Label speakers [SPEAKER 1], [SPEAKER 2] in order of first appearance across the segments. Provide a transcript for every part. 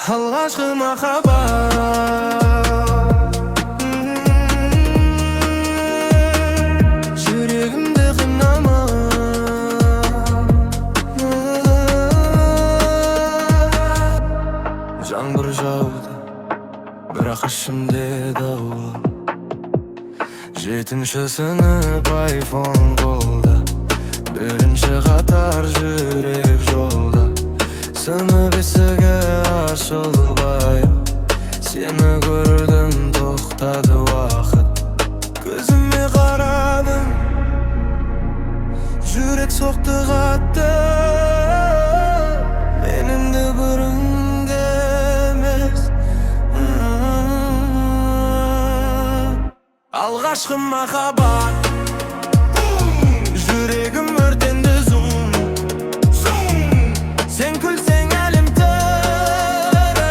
[SPEAKER 1] Alğaşkı makabat Yüreğimde kınama Жаңбыр жауды бірақ ішімде дауыл Жетінші сынып айфон қолда Бірінші қатар жүрек жолда Сынып есігі ашылбай Сені көрдім, тоқтады уақыт Көзіме қарадым Жүрек соқты қатты Менімді бұрынғы емес Алғашқы махаббат Жүрегім өртенді зұм Сен күлсең әлім тірі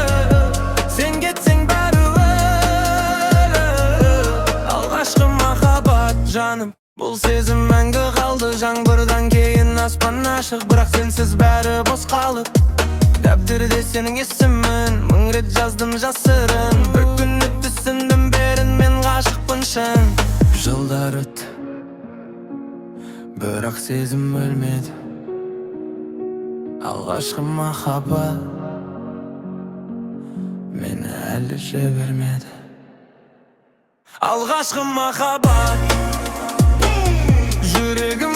[SPEAKER 1] Сен кетсең бәрі өлі Алғашқы махаббат жаным Бұл сезім мәңгі қалды Жаңбырдан кейін аспан ашық Бірақ сенсіз бәрі бос қалып Дәптерде сенің есімін Мың рет жаздым жасырын Бір күні түсіндім берін мен ғашықпын шын Жылдар өтті Бірақ сезім өлмеді Алғашқы махаббат Мені әлі жібермеді Алғашқы махаббат Жүрегім